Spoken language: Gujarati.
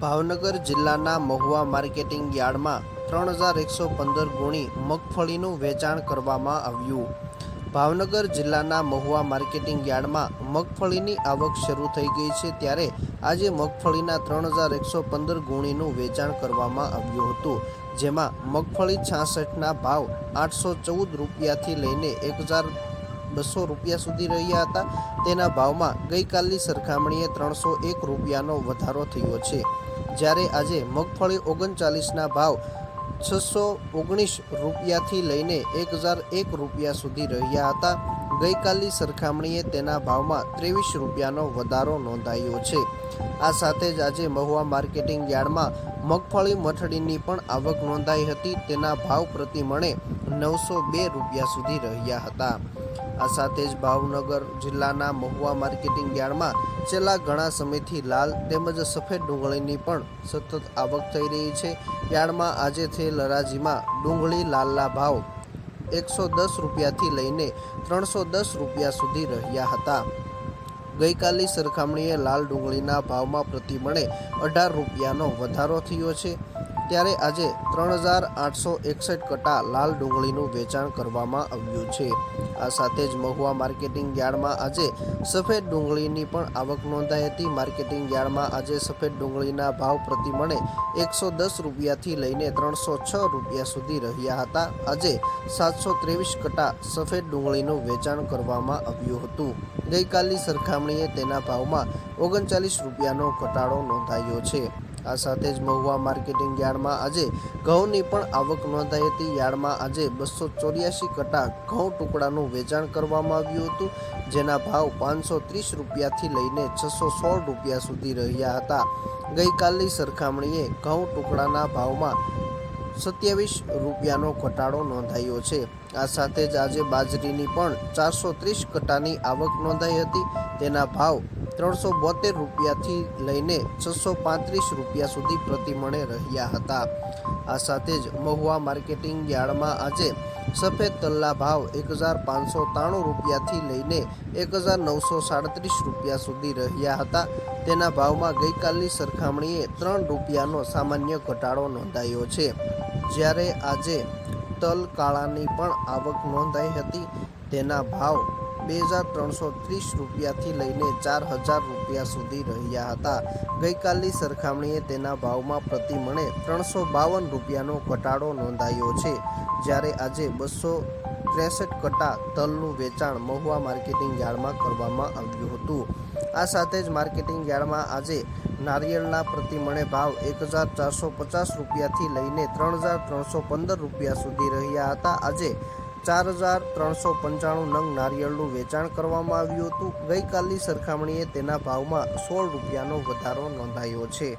ભાવનગર જિલ્લાના મહુવા માર્કેટિંગ યાર્ડમાં 3115 ગુણી મગફળીનું વેચાણ કરવામાં આવ્યું। ભાવનગર જિલ્લાના મહુવા માર્કેટિંગ યાર્ડમાં મગફળીની આવક શરૂ થઈ ગઈ છે, ત્યારે આજે મગફળીના 3115 ગુણીનું વેચાણ કરવામાં આવ્યું હતું, જેમાં મગફળી 66ના ભાવ 814 રૂપિયાથી લઈને 1200 રૂપિયા સુધી રહ્યા હતા। તેના ભાવમાં ગઈકાલની સરખામણીએ 301 રૂપિયાનો વધારો થયો છે, જ્યારે આજે મગફળી 39ના ભાવ 619 રૂપિયાથી લઈને 1001 રૂપિયા સુધી રહ્યા હતા। ગઈકાલની સરખામણીએ તેના ભાવમાં 23 રૂપિયાનો વધારો નોંધાયો છે। આ સાથે જ આજે મહુવા માર્કેટિંગ યાર્ડમાં મગફળી મઠડીની પણ આવક નોંધાઈ હતી। તેના ભાવ પ્રતિ મણે 902 રૂપિયા સુધી રહ્યા હતા। આ સાથે જ ભાવનગર જિલ્લાના મહુવા માર્કેટિંગ યાર્ડમાં છેલ્લા ઘણા સમયથી લાલ તેમજ સફેદ ડુંગળીની પણ સતત આવક થઈ રહી છે। યાર્ડમાં આજે થયેલ હરાજીમાં ડુંગળી લાલના ભાવ 110 રૂપિયાથી લઈને 310 રૂપિયા સુધી રહ્યા હતા। ગઈકાલની સરખામણીએ લાલ ડુંગળીના ભાવમાં પ્રતિ મણે 18 રૂપિયાનો વધારો થયો છે, ત્યારે આજે 3861 કટા લાલ ડુંગળીનું વેચાણ કરવામાં આવ્યું છે। આ સાથે જ મહુવા માર્કેટિંગ યાર્ડમાં આજે સફેદ ડુંગળીની પણ આવક નોંધાઈ હતી। માર્કેટિંગ યાર્ડમાં આજે સફેદ ડુંગળીના ભાવ પ્રતિ મણે 110 રૂપિયાથી લઈને 306 રૂપિયા સુધી રહ્યા હતા। આજે 723 કટા સફેદ ડુંગળીનું વેચાણ કરવામાં આવ્યું હતું। ગઈકાલની સરખામણીએ તેના ભાવમાં 39 રૂપિયાનો ઘટાડો નોંધાયો છે। આ સાથે જ મહુવા માર્કેટિંગ યાર્ડમાં આજે ઘઉંની પણ આવક નોંધાઈ હતી। યાર્ડમાં આજે 284 કટા ઘઉં ટુકડાનું વેચાણ કરવામાં આવ્યું હતું, જેના ભાવ 530 રૂપિયાથી લઈને 616 રૂપિયા સુધી રહ્યા હતા। ગઈકાલની સરખામણીએ ઘઉં ટુકડાના ભાવમાં 27 રૂપિયાનો ઘટાડો નોંધાયો છે। આ સાથે જ આજે બાજરીની પણ 430 કટાની આવક નોંધાઈ હતી। તેના ભાવ 372 રૂપિયાથી લઈને 635 રૂપિયા સુધી પ્રતિ મણે રહ્યા હતા। આ સાથે જ મહુવા માર્કેટિંગ યાર્ડમાં આજે સફેદ તલના ભાવ 1593 રૂપિયાથી લઈને 1937 રૂપિયા સુધી રહ્યા હતા। તેના ભાવમાં ગઈકાલની સરખામણીએ 3 રૂપિયાનો સામાન્ય ઘટાડો નોંધાયો છે, જ્યારે આજે તલ કાળાની પણ આવક નોંધાઈ હતી। તેના ભાવ 2330 રૂપિયાથી લઈને 4000 રૂપિયા સુધી રહ્યા હતા। ગઈકાલની સરખામણીએ તેના ભાવમાં પ્રતિ મણે 352 રૂપિયાનો ઘટાડો નોંધાયો છે, જ્યારે આજે 263 કટા તલનું વેચાણ મહુવા માર્કેટિંગ યાર્ડમાં કરવામાં આવ્યું હતું। આ સાથે જ માર્કેટિંગ યાર્ડમાં આજે નારિયેળના પ્રતિ મણે ભાવ 1450 રૂપિયાથી લઈને 3315 રૂપિયા સુધી રહ્યા હતા। આજે 4395 નંગ નારિયેળનું વેચાણ કરવામાં આવ્યું હતું। ગઈકાલની સરખામણીએ તેના ભાવમાં 16 રૂપિયાનો વધારો નોંધાયો છે।